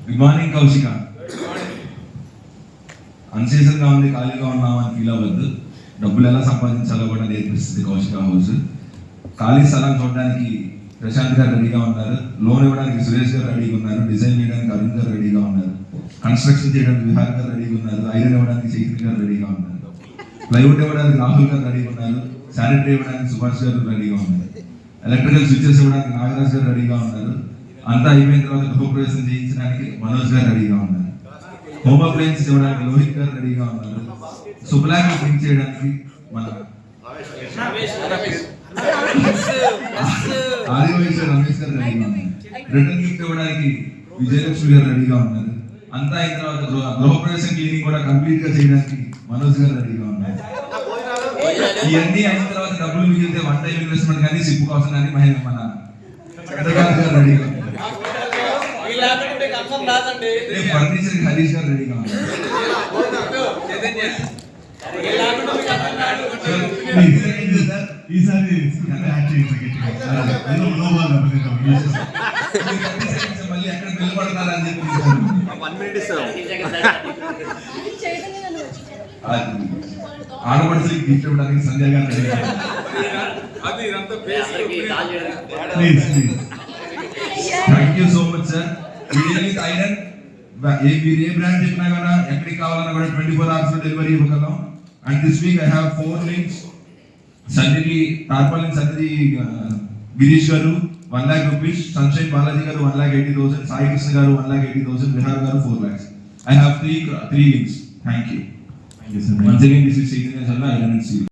Good morning Kaushika. అన్సీజన్గా ఉంది, ఖాళీగా ఉన్నామని అని ఫీల్ అవ్వద్దు. డబ్బులు ఎలా సంపాదించాలో కూడా నేర్పిస్తుంది కౌశిక హౌస్. ఖాళీ స్థలం చూడడానికి ప్రశాంత్ గారు రెడీగా ఉన్నారు, లోన్ ఇవ్వడానికి సురేష్ గారు రెడీగా ఉన్నారు, డిజైన్ చేయడానికి అరుణ్ గారు రెడీగా ఉన్నారు, కన్స్ట్రక్షన్ చేయడానికి విహార్ గారు రెడీగా ఉన్నారు, ఐరన్ ఇవ్వడానికి చైతన్య గారు రెడీగా ఉన్నారు, ప్లైవుడ్ ఇవ్వడానికి రాహుల్ గారు రెడీగా ఉన్నారు, శానిటరీ ఇవ్వడానికి సుభాష్ గారు రెడీగా ఉన్నారు, ఎలక్ట్రికల్ స్విచ్చెస్ ఇవ్వడానికి నాగరాజ్ గారు రెడీగా ఉన్నారు. అంతా అయిపోయిన తర్వాత గృహప్రవేశం చేయించడానికి మనోజ్ గారు రెడీగా ఉన్నారు, హోమ్ అప్లయన్స్ ఇవ్వడానికి లోహిత్ గారు రెడీగా ఉన్నారు, శుభ్లాన్ని ప్రింట్ చేయడానికి మన ఆదివైశ్య రమేష్ గారు రెడీగా ఉన్నారు, రిటర్న్ గిఫ్ట్ ఇవ్వడానికి విజయలక్ష్మి గారు రెడీగా ఉన్నారు. అంతా అయిన తర్వాత గృహప్రవేశం క్లీనింగ్ కూడా కంప్లీట్ గా చేయడానికి మనోజ్ గారు రెడీగా ఉన్నారు. ఇవన్నీ అయిన తర్వాత డబ్బులు మిగిలితే వన్ టైం ఇన్వెస్ట్మెంట్ కానీ సిప్ కోసం కానీ మన చంద్రకాంత్ గారు రెడీగా ఉన్నారు. ఫర్నిచర్ హరీష్ గారు రెడీగా ఉన్నారు. ఈసారి మళ్ళీ ఎక్కడ నిలబడతారా అని చెప్పి ఆడపడుచులకి గిఫ్ట్ ఇవ్వడానికి సంజయ్ గారు రెడీగా thank you so much sir. Iron మీరు ఏ బ్రాండ్ చెప్పినా కూడా ఎక్కడికి కావాలన్నా కూడా 24 hours డెలివరీ ఇవ్వగలం. And this week I have 4 links. Sanjay tarpaulin Sanjay Girish గారు 1 lakh rupees, సన్షైన్ బాలాజీ గారు 1,80,000, సాయి కృష్ణ గారు 1,80,000, విహార్ గారు 4 lakhs. I have three links. Thank you. Once again, this is Chaitanya Challa, Iron and Steel.